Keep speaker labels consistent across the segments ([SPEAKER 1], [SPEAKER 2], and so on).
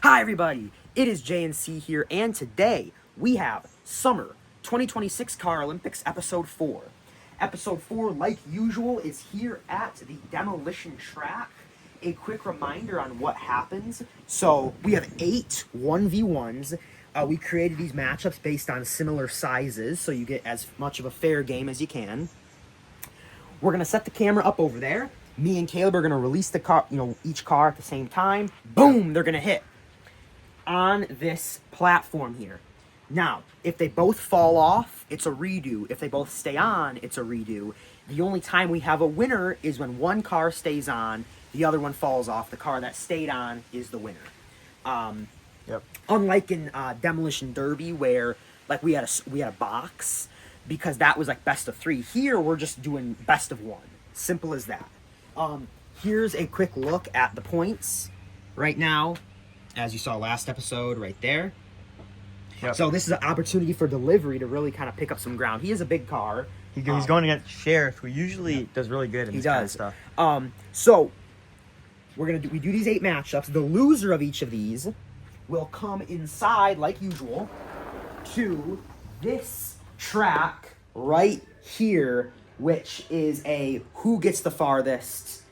[SPEAKER 1] Hi everybody, it is JNC here, and today we have Summer 2026 CAROLYMPICS Episode 4. Episode 4, like usual, is here at the demolition track. A quick reminder on what happens. So, we have 8 1v1s. We created these matchups based on similar sizes, so you get as much of a fair game as you can. We're going to set the camera up over there. Me and Caleb are going to release the car, each car at the same time. Boom, they're going to hit on this platform here. Now, if they both fall off, it's a redo. If they both stay on, it's a redo. The only time we have a winner is when one car stays on, the other one falls off. The car that stayed on is the winner. Unlike in Demolition Derby, where like we had a box, because that was like best of 3. Here we're just doing best of 1. Simple as that. Here's a quick look at the points right now, as you saw last episode right there. Yep. So this is an opportunity for Delivery to really kind of pick up some ground. He is a big car.
[SPEAKER 2] He's going against Sheriff, who usually does really good in this kind of stuff.
[SPEAKER 1] So we do these 8 matchups. The loser of each of these will come inside, like usual, to this track right here, which is a who gets the farthest.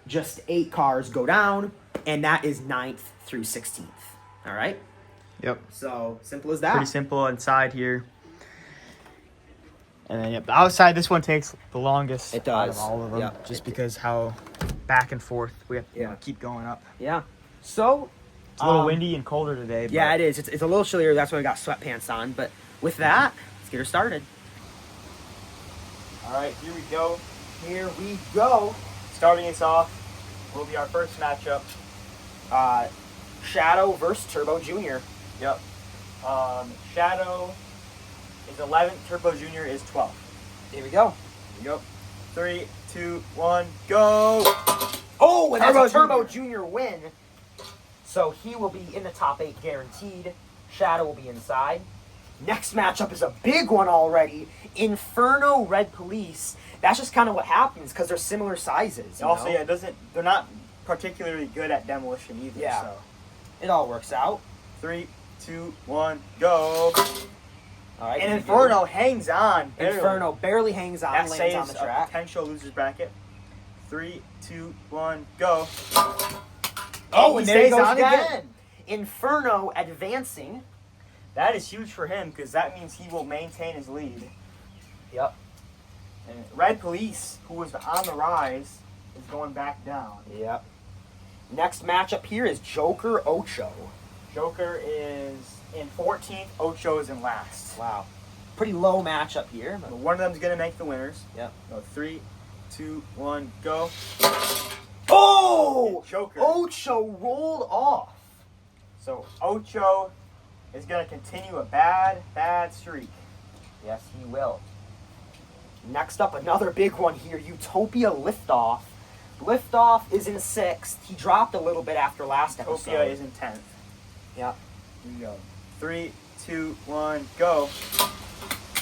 [SPEAKER 1] Just 8 cars go down, and that is 9th through 16th. All right?
[SPEAKER 2] Yep.
[SPEAKER 1] So, simple as that.
[SPEAKER 2] Pretty simple inside here. And then, the outside, this one takes the longest
[SPEAKER 1] it does.
[SPEAKER 2] Out of all of them, just because how back and forth we have to keep going up.
[SPEAKER 1] Yeah. So,
[SPEAKER 2] it's a little windy and colder today. But
[SPEAKER 1] yeah, it is. It's a little chillier. That's why we got sweatpants on. But with that, let's get her started.
[SPEAKER 2] All right, here we go.
[SPEAKER 1] Here we go.
[SPEAKER 2] Starting us off will be our first matchup.
[SPEAKER 1] Shadow versus Turbo Jr.
[SPEAKER 2] Yep. Shadow is 11th, Turbo Jr. is 12th.
[SPEAKER 1] Here we go.
[SPEAKER 2] Here we go. 3, 2, 1, go!
[SPEAKER 1] Oh, and that's a Turbo Jr. win. So he will be in the top 8 guaranteed. Shadow will be inside. Next matchup is a big one already. Inferno Red Police. That's just kind of what happens because they're similar sizes.
[SPEAKER 2] Also, they're not particularly good at demolition either.
[SPEAKER 1] Yeah.
[SPEAKER 2] So.
[SPEAKER 1] It all works out.
[SPEAKER 2] 3, 2, 1, go.
[SPEAKER 1] All right.
[SPEAKER 2] And Inferno hangs on. Barely.
[SPEAKER 1] Inferno barely hangs on.
[SPEAKER 2] That
[SPEAKER 1] lands on
[SPEAKER 2] saves
[SPEAKER 1] the track.
[SPEAKER 2] a potential loser's bracket. 3, 2, 1, go.
[SPEAKER 1] Oh, and there he goes
[SPEAKER 2] on
[SPEAKER 1] again. Inferno advancing.
[SPEAKER 2] That is huge for him because that means he will maintain his lead.
[SPEAKER 1] Yep.
[SPEAKER 2] And Red Police, who was on the rise, is going back down.
[SPEAKER 1] Yep. Next matchup here is Joker Ocho.
[SPEAKER 2] Joker is in 14th. Ocho is in last.
[SPEAKER 1] Wow. Pretty low matchup here.
[SPEAKER 2] But one of them is going to make the winners.
[SPEAKER 1] Yep.
[SPEAKER 2] So 3, 2, 1, go.
[SPEAKER 1] Oh!
[SPEAKER 2] Joker.
[SPEAKER 1] Ocho rolled off.
[SPEAKER 2] So Ocho is going to continue a bad streak.
[SPEAKER 1] Yes, he will. Next up, another big one here. Utopia Liftoff. Liftoff is in 6th. He dropped a little bit after last episode.
[SPEAKER 2] Utopia is in 10th.
[SPEAKER 1] Yep.
[SPEAKER 2] Here we go. 3, 2, 1, go.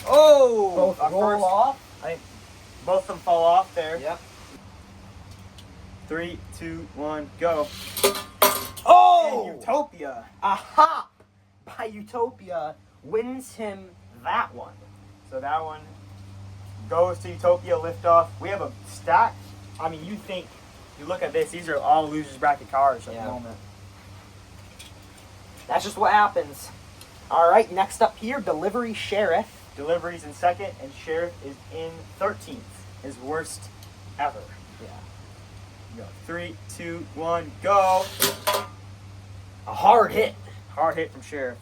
[SPEAKER 2] Oh!
[SPEAKER 1] Both roll off.
[SPEAKER 2] Both of them fall off there.
[SPEAKER 1] Yep.
[SPEAKER 2] 3, 2, 1, go.
[SPEAKER 1] Oh!
[SPEAKER 2] And Utopia.
[SPEAKER 1] A hop by Utopia wins him that one.
[SPEAKER 2] So that one goes to Utopia Liftoff. We have a stack. I mean, you look at this, these are all losers bracket cars at the moment.
[SPEAKER 1] That's just what happens. All right, next up here, Delivery Sheriff.
[SPEAKER 2] Delivery's in 2nd, and Sheriff is in 13th. His worst ever.
[SPEAKER 1] Yeah.
[SPEAKER 2] Go. 3, 2, 1, go.
[SPEAKER 1] A hard hit.
[SPEAKER 2] Hard hit from Sheriff.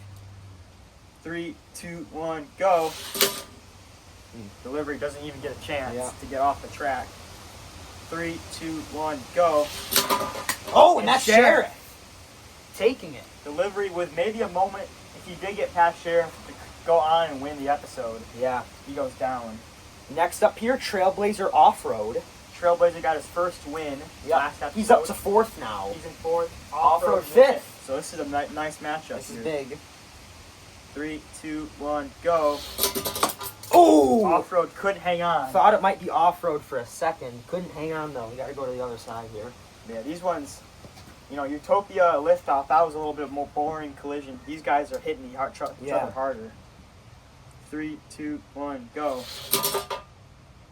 [SPEAKER 2] 3, 2, 1, go. Delivery doesn't even get a chance to get off the track. 3, 2, 1, go.
[SPEAKER 1] Oh, and that's Sheriff taking it.
[SPEAKER 2] Delivery with maybe a moment, if he did get past Sheriff to go on and win the episode.
[SPEAKER 1] Yeah.
[SPEAKER 2] He goes down.
[SPEAKER 1] Next up here, Trailblazer Off-Road.
[SPEAKER 2] Trailblazer got his first win last episode.
[SPEAKER 1] He's up to 4th now.
[SPEAKER 2] He's in 4th.
[SPEAKER 1] Off-Road 5th.
[SPEAKER 2] So this is a nice matchup.
[SPEAKER 1] This is big.
[SPEAKER 2] 3, 2, 1, go.
[SPEAKER 1] Oh!
[SPEAKER 2] Off-Road couldn't hang on.
[SPEAKER 1] Thought it might be Off-Road for a second. Couldn't hang on, though. We got to go to the other side here.
[SPEAKER 2] Yeah, these ones, You know, Utopia liftoff, that was a little bit more boring collision. These guys are hitting each other harder. 3, 2, 1, go.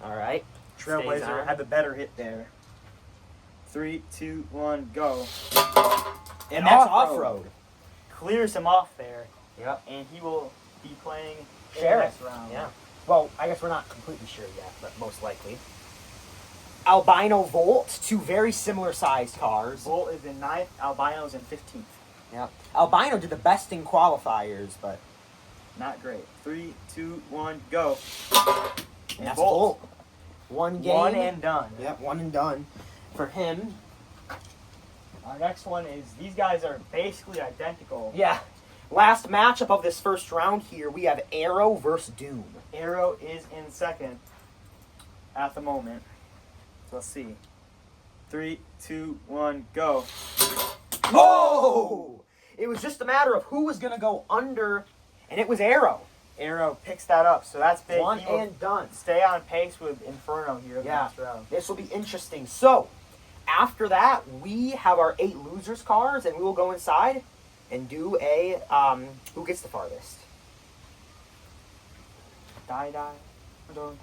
[SPEAKER 1] All right.
[SPEAKER 2] Trailblazer had the better hit there. 3, 2, 1, go.
[SPEAKER 1] And that's off-road.
[SPEAKER 2] Clears him off there.
[SPEAKER 1] Yep.
[SPEAKER 2] And he will be playing
[SPEAKER 1] Sheriff.
[SPEAKER 2] next round.
[SPEAKER 1] Yeah. Well, I guess we're not completely sure yet, but most likely. Albino Volt, two very similar sized cars.
[SPEAKER 2] Volt is in 9th, Albino's in 15th.
[SPEAKER 1] Yep. Albino did the best in qualifiers, but
[SPEAKER 2] not great. 3, 2, 1, go.
[SPEAKER 1] And that's Volt. One game.
[SPEAKER 2] One and done.
[SPEAKER 1] Yep, one and done for him.
[SPEAKER 2] Our next one is, these guys are basically identical.
[SPEAKER 1] Yeah. Last matchup of this first round here, we have Arrow versus Doom.
[SPEAKER 2] Arrow is in 2nd at the moment. Let's see. 3, 2, 1, go.
[SPEAKER 1] Oh! It was just a matter of who was going to go under, and it was Arrow.
[SPEAKER 2] Arrow picks that up, so that's big.
[SPEAKER 1] One and done.
[SPEAKER 2] Stay on pace with Inferno here in the next round.
[SPEAKER 1] This will be interesting. So, after that, we have our 8 losers cars, and we will go inside and do a who gets the farthest.
[SPEAKER 2] Die. Don't.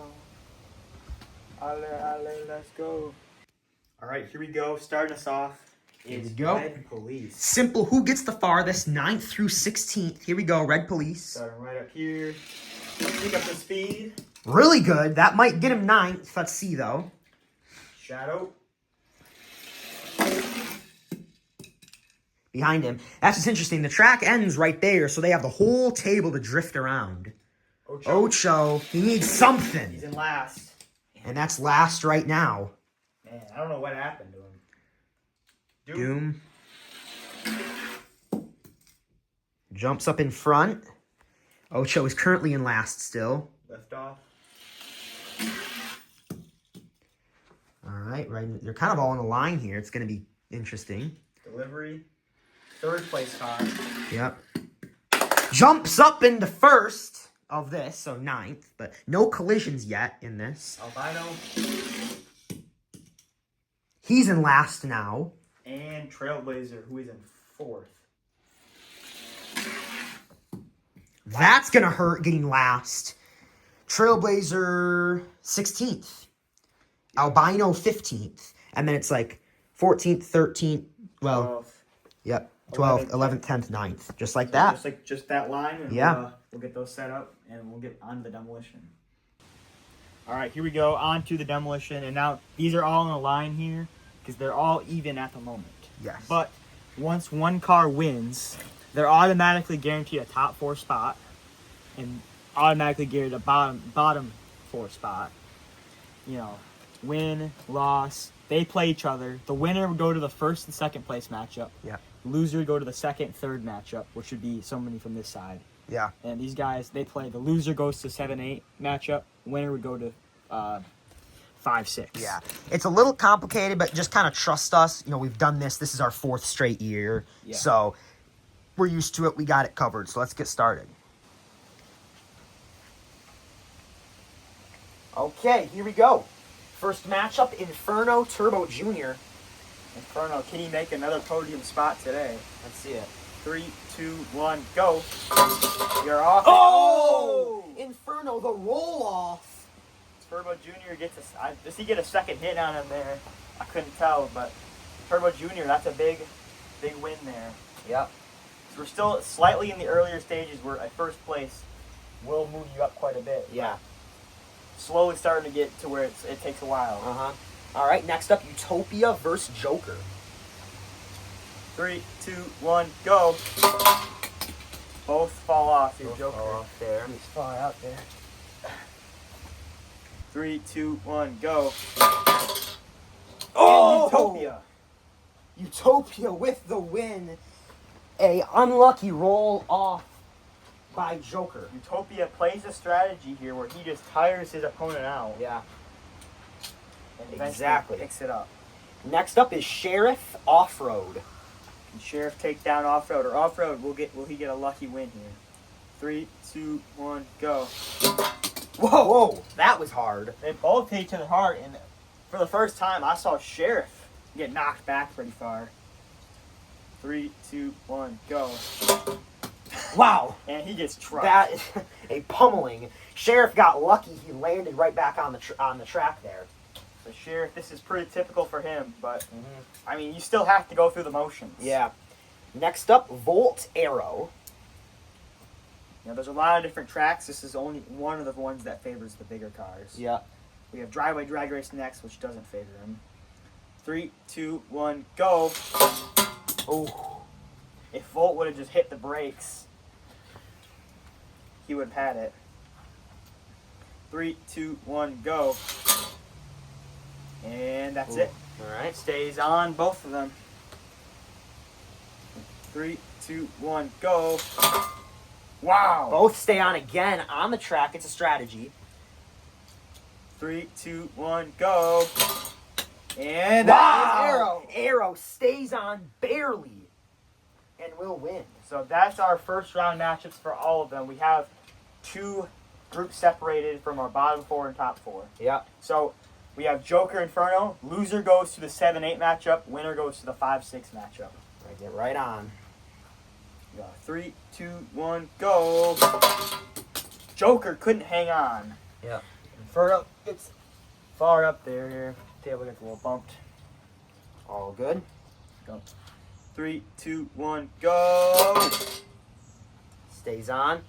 [SPEAKER 2] Ale, let's go. All right, here we go. Starting us off is Red Police.
[SPEAKER 1] Simple. Who gets the farthest? 9th through 16th. Here we go. Red Police.
[SPEAKER 2] Starting right up here. Pick up the speed.
[SPEAKER 1] Really good. That might get him 9th. Let's see, though.
[SPEAKER 2] Shadow.
[SPEAKER 1] Behind him. That's just interesting. The track ends right there, so they have the whole table to drift around. Ocho. He needs something.
[SPEAKER 2] He's in last.
[SPEAKER 1] And that's last right now.
[SPEAKER 2] Man, I don't know what happened to him.
[SPEAKER 1] Doom. Jumps up in front. Ocho is currently in last still.
[SPEAKER 2] Left off.
[SPEAKER 1] All right. They're kind of all on the line here. It's going to be interesting.
[SPEAKER 2] Delivery. 3rd place car.
[SPEAKER 1] Yep. Jumps up into first of this, so 9th, but no collisions yet in this.
[SPEAKER 2] Albino.
[SPEAKER 1] He's in last now.
[SPEAKER 2] And Trailblazer, who is in 4th.
[SPEAKER 1] That's going to hurt getting last. Trailblazer 16th. Albino 15th. And then it's like 14th, 13th, well,
[SPEAKER 2] 12th.
[SPEAKER 1] Yep. 12th, 11th, 10th, 9th. Just like that.
[SPEAKER 2] Just that line. And we'll get those set up and we'll get on the demolition. All right, here we go. On to the demolition. And now these are all in a line here because they're all even at the moment.
[SPEAKER 1] Yes.
[SPEAKER 2] But once one car wins, they're automatically guaranteed a top 4 spot and automatically guaranteed a bottom 4 spot. You know, win, loss. They play each other. The winner would go to the 1st and 2nd place matchup.
[SPEAKER 1] Yeah.
[SPEAKER 2] Loser would go to the 2nd, 3rd matchup, which would be somebody from this side.
[SPEAKER 1] Yeah.
[SPEAKER 2] And these guys, they play. The loser goes to 7-8 matchup. Winner would go to 5-6.
[SPEAKER 1] Yeah. It's a little complicated, but just kind of trust us. You know, we've done this. This is our 4th straight year. Yeah. So we're used to it. We got it covered. So let's get started. Okay, here we go. First matchup, Inferno Turbo Jr.
[SPEAKER 2] Inferno, can he make another podium spot today?
[SPEAKER 1] Let's see it.
[SPEAKER 2] 3, 2, 1, go. You're off.
[SPEAKER 1] Oh! Inferno, the roll-off.
[SPEAKER 2] Turbo Jr. gets does he get a second hit on him there? I couldn't tell, but Turbo Jr., that's a big win there.
[SPEAKER 1] Yep.
[SPEAKER 2] So we're still slightly in the earlier stages where at 1st place will move you up quite a bit.
[SPEAKER 1] Yeah.
[SPEAKER 2] Slowly starting to get to where it takes a while.
[SPEAKER 1] Uh-huh. All right, next up, Utopia versus Joker.
[SPEAKER 2] 3, 2, 1, go. Both fall off. Your Joker.
[SPEAKER 1] Fall off there.
[SPEAKER 2] He's far out there. 3, 2, 1, go.
[SPEAKER 1] Oh!
[SPEAKER 2] And Utopia.
[SPEAKER 1] Utopia with the win. A unlucky roll off by Joker.
[SPEAKER 2] Utopia plays a strategy here where he just tires his opponent out.
[SPEAKER 1] Yeah.
[SPEAKER 2] And
[SPEAKER 1] exactly.
[SPEAKER 2] Picks it up.
[SPEAKER 1] Next up is Sheriff Off-Road.
[SPEAKER 2] Can Sheriff take down Off-Road? Or Off-Road, will he get a lucky win here? 3, 2, 1, go.
[SPEAKER 1] Whoa, that was hard.
[SPEAKER 2] They both hit each other hard, and for the first time, I saw Sheriff get knocked back pretty far. 3, 2, 1, go.
[SPEAKER 1] Wow.
[SPEAKER 2] And he gets trucked.
[SPEAKER 1] That is a pummeling. Sheriff got lucky. He landed right back on the track there.
[SPEAKER 2] So Sheriff, this is pretty typical for him, but I mean, you still have to go through the motions.
[SPEAKER 1] Yeah. Next up, Volt Arrow.
[SPEAKER 2] Now, there's a lot of different tracks. This is only one of the ones that favors the bigger cars.
[SPEAKER 1] Yeah.
[SPEAKER 2] We have Driveway Drag Race next, which doesn't favor him. 3, 2, 1, go.
[SPEAKER 1] Oh.
[SPEAKER 2] If Volt would have just hit the brakes, he would have had it. 3, 2, 1, go. And that's it.
[SPEAKER 1] All right.
[SPEAKER 2] Stays on both of them. 3, 2, 1, go. Wow.
[SPEAKER 1] Both stay on again on the track. It's a strategy.
[SPEAKER 2] 3, 2, 1, go. And
[SPEAKER 1] Wow.
[SPEAKER 2] Arrow.
[SPEAKER 1] Arrow stays on barely and will win.
[SPEAKER 2] So that's our first round matchups for all of them. We have 2 groups separated from our bottom 4 and top 4.
[SPEAKER 1] Yeah.
[SPEAKER 2] So we have Joker Inferno. Loser goes to the 7-8 matchup. Winner goes to the 5-6 matchup.
[SPEAKER 1] I get right on.
[SPEAKER 2] 3, 2, 1, go. Joker couldn't hang on.
[SPEAKER 1] Yeah.
[SPEAKER 2] Inferno, it's far up there here. Table gets a little bumped.
[SPEAKER 1] All good.
[SPEAKER 2] Go. 3, 2, 1, go.
[SPEAKER 1] Stays on.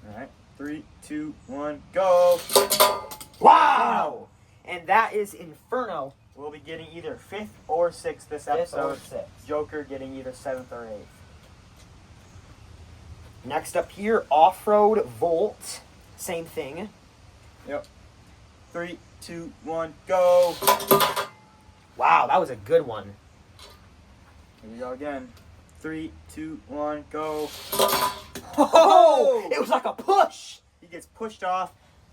[SPEAKER 2] All right. 3, 2, 1, go.
[SPEAKER 1] Wow. And that is Inferno.
[SPEAKER 2] We'll be getting either 5th or 6th this episode.
[SPEAKER 1] 5th or 6th.
[SPEAKER 2] Joker getting either 7th or 8th.
[SPEAKER 1] Next up here, Off-Road Volt. Same thing.
[SPEAKER 2] Yep. 3, 2, 1, go.
[SPEAKER 1] Wow, that was a good one.
[SPEAKER 2] Here we go again. 3, 2, 1, go.
[SPEAKER 1] Oh! It was like a push.
[SPEAKER 2] He gets pushed off.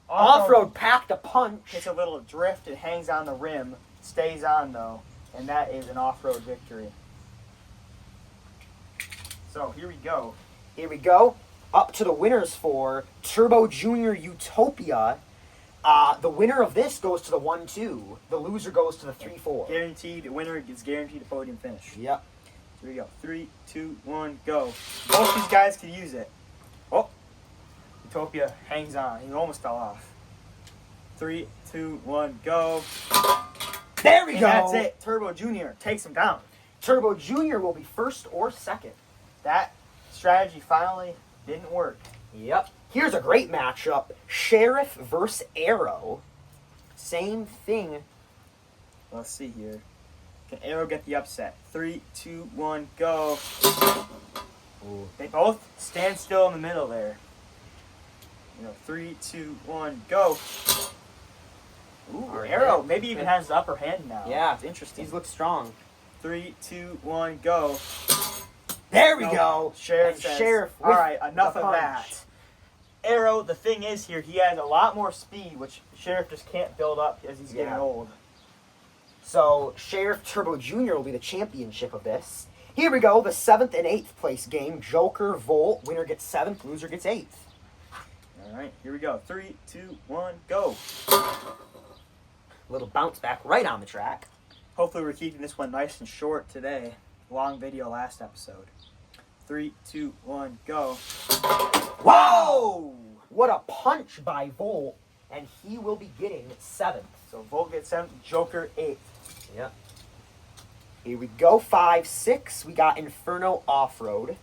[SPEAKER 1] Off-Road packed a punch.
[SPEAKER 2] Hits a little drift and hangs on the rim. Stays on though. And that is an off-road victory. So here we go.
[SPEAKER 1] Here we go. Up to the winners for Turbo Junior Utopia. The winner of this goes to the 1-2. The loser goes to the 3-4.
[SPEAKER 2] Guaranteed, the winner is guaranteed a podium finish.
[SPEAKER 1] Yep.
[SPEAKER 2] Here we go. 3, 2, 1, go. Both these guys could use it. Oh. Utopia hangs on. He almost fell off. 3, 2, 1, go.
[SPEAKER 1] There we
[SPEAKER 2] And
[SPEAKER 1] go.
[SPEAKER 2] that's it. Turbo Junior takes him down.
[SPEAKER 1] Turbo Junior will be 1st or 2nd.
[SPEAKER 2] That strategy finally didn't work.
[SPEAKER 1] Yep. Here's a great matchup. Sheriff versus Arrow. Same thing.
[SPEAKER 2] Let's see here. Can Arrow get the upset? 3, 2, 1, go.
[SPEAKER 1] Ooh.
[SPEAKER 2] They both stand still in the middle there. 3, 2, 1, go. Ooh,
[SPEAKER 1] Hard
[SPEAKER 2] Arrow
[SPEAKER 1] hit.
[SPEAKER 2] maybe even has the upper hand now.
[SPEAKER 1] Yeah.
[SPEAKER 2] It's interesting.
[SPEAKER 1] These look strong.
[SPEAKER 2] 3, 2, 1, go.
[SPEAKER 1] There we
[SPEAKER 2] Nope.
[SPEAKER 1] go.
[SPEAKER 2] Sheriff
[SPEAKER 1] And
[SPEAKER 2] says,
[SPEAKER 1] Sheriff
[SPEAKER 2] all
[SPEAKER 1] with
[SPEAKER 2] right, enough
[SPEAKER 1] the
[SPEAKER 2] of
[SPEAKER 1] punch.
[SPEAKER 2] that. Arrow, the thing is here, he has a lot more speed, which Sheriff just can't build up as he's getting
[SPEAKER 1] Yeah.
[SPEAKER 2] old.
[SPEAKER 1] So Sheriff Turbo Jr. will be the championship of this. Here we go, the 7th and 8th place game. Joker, Volt. Winner gets 7th, loser gets 8th.
[SPEAKER 2] All right, here we go. 3, 2, 1, go.
[SPEAKER 1] Little bounce back right on the track.
[SPEAKER 2] Hopefully we're keeping this one nice and short today. Long video last episode. 3, 2, 1, go.
[SPEAKER 1] Whoa! What a punch by Volt, and he will be getting 7th.
[SPEAKER 2] So Volt gets 7th, Joker 8th.
[SPEAKER 1] Yep. Here we go, 5, 6. We got Inferno Off-Road.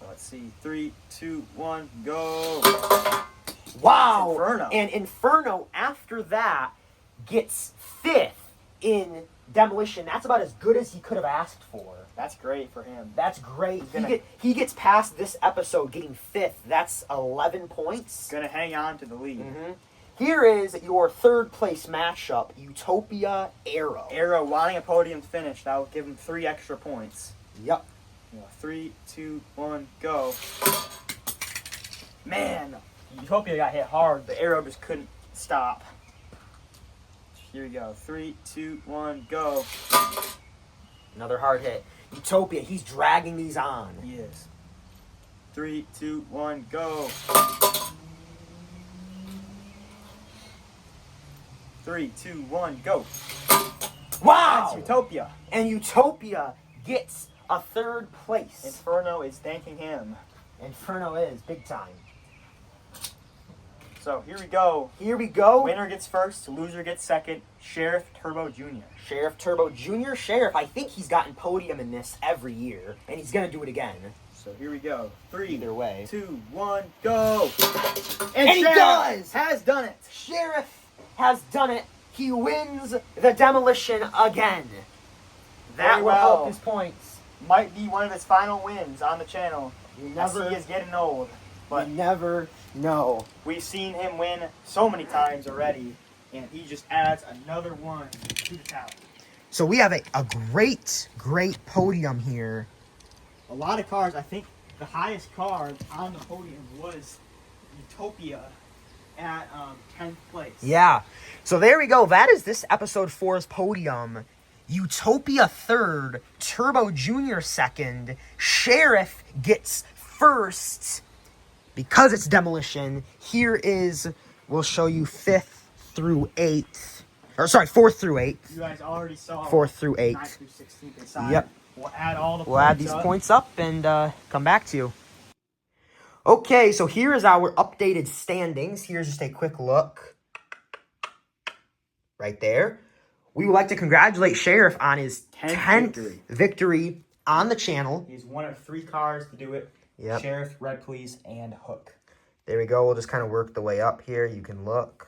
[SPEAKER 2] Let's see. 3, 2, 1, go.
[SPEAKER 1] Wow!
[SPEAKER 2] Inferno.
[SPEAKER 1] And Inferno, after that, gets 5th in Demolition. That's about as good as he could have asked for.
[SPEAKER 2] That's great for him.
[SPEAKER 1] That's great.
[SPEAKER 2] Gonna-
[SPEAKER 1] He gets past this episode getting 5th. That's 11 points.
[SPEAKER 2] Gonna hang on to the lead.
[SPEAKER 1] Mm-hmm. Here is your 3rd place matchup, Utopia Arrow.
[SPEAKER 2] Arrow wanting a podium finish. That will give him 3 extra points.
[SPEAKER 1] Yep.
[SPEAKER 2] 3, 2, 1, go. Man, Utopia got hit hard. The Arrow just couldn't stop. Here we go. 3, 2, 1, go.
[SPEAKER 1] Another hard hit. Utopia, he's dragging these on.
[SPEAKER 2] He is. 3, 2, 1, go. 3, 2, 1, go.
[SPEAKER 1] Wow!
[SPEAKER 2] That's Utopia.
[SPEAKER 1] And Utopia gets a third place.
[SPEAKER 2] Inferno is thanking him.
[SPEAKER 1] Inferno is big time.
[SPEAKER 2] So here we go.
[SPEAKER 1] Here we go.
[SPEAKER 2] Winner gets first, loser gets second. Sheriff Turbo Jr.
[SPEAKER 1] Sheriff Turbo Jr. Sheriff, I think he's gotten podium in this every year, and he's going to do it again.
[SPEAKER 2] So here we go. 3,
[SPEAKER 1] Either way.
[SPEAKER 2] 2, 1, go!
[SPEAKER 1] And he does!
[SPEAKER 2] Has done it!
[SPEAKER 1] Sheriff has done it. He wins the demolition again. That
[SPEAKER 2] Very
[SPEAKER 1] will
[SPEAKER 2] well.
[SPEAKER 1] help his points.
[SPEAKER 2] Might be one of his final wins on the channel.
[SPEAKER 1] You
[SPEAKER 2] As
[SPEAKER 1] never,
[SPEAKER 2] he is getting old. But
[SPEAKER 1] you never know.
[SPEAKER 2] we've seen him win so many times already, and he just adds another one to the tally.
[SPEAKER 1] So we have a great podium here.
[SPEAKER 2] A lot of cars. I think the highest car on the podium was Utopia at 10th place.
[SPEAKER 1] Yeah. So there we go. That is this episode 4's podium. Utopia third, Turbo Jr. second, Sheriff gets first. Because it's demolition, here is, we'll show you 5th through 8th. Or sorry, 4th through 8th.
[SPEAKER 2] You guys already saw
[SPEAKER 1] 4th through 8th.
[SPEAKER 2] 9th through 16th inside.
[SPEAKER 1] Yep.
[SPEAKER 2] We'll add all the
[SPEAKER 1] We'll add these points up and come back to you. Okay, so here is our updated standings. Here's just a quick look. Right there. We would like to congratulate Sheriff on his 10th victory on the channel.
[SPEAKER 2] He's one of 3 cars to do it.
[SPEAKER 1] Yep.
[SPEAKER 2] Sheriff, Red Please, and Hook.
[SPEAKER 1] There we go. We'll just kind of work the way up here. You can look.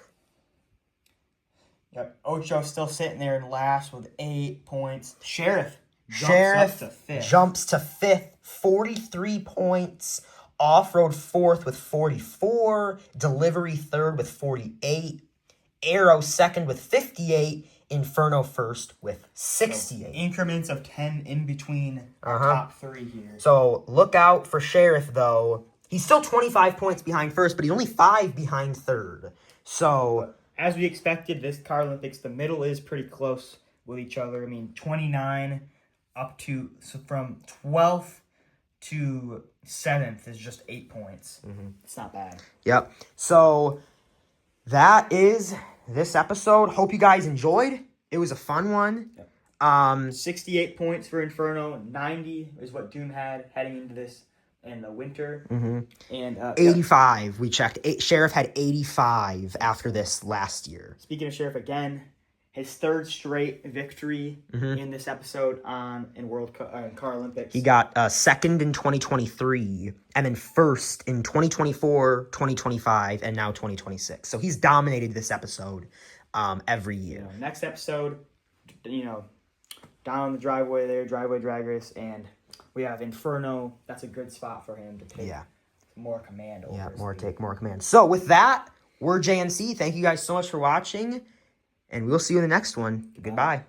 [SPEAKER 2] Yep. Ocho still sitting there in last with 8 points. Sheriff
[SPEAKER 1] Sheriff
[SPEAKER 2] jumps up to 5th.
[SPEAKER 1] jumps to 5th, 43 points. Off-road 4th with 44. Delivery 3rd with 48. Aero 2nd with 58. Inferno 1st with 68.
[SPEAKER 2] So increments of 10 in between our top 3 here.
[SPEAKER 1] So look out for Sheriff, though. He's still 25 points behind first, but he's only 5 behind third. So
[SPEAKER 2] as we expected, this Carolympics, the middle is pretty close with each other. I mean, 29 up to, so from 12th to 7th is just 8 points. It's not bad.
[SPEAKER 1] Yep. So that is this episode. Hope you guys enjoyed. It was a fun one.
[SPEAKER 2] Yep. 68 points for Inferno. 90 is what Doom had heading into this in the winter. And
[SPEAKER 1] 85. We checked. Sheriff had 85 after this last year.
[SPEAKER 2] Speaking of Sheriff again, his 3rd straight victory in this episode in Carolympics.
[SPEAKER 1] He got 2nd in 2023, and then 1st in 2024, 2025, and now 2026. So he's dominated this episode every year.
[SPEAKER 2] Next episode, down the driveway there, driveway drag race, and we have Inferno. That's a good spot for him to take more command over.
[SPEAKER 1] Yeah, take more command. So with that, we're JNC. Thank you guys so much for watching, and we'll see you in the next one. Goodbye.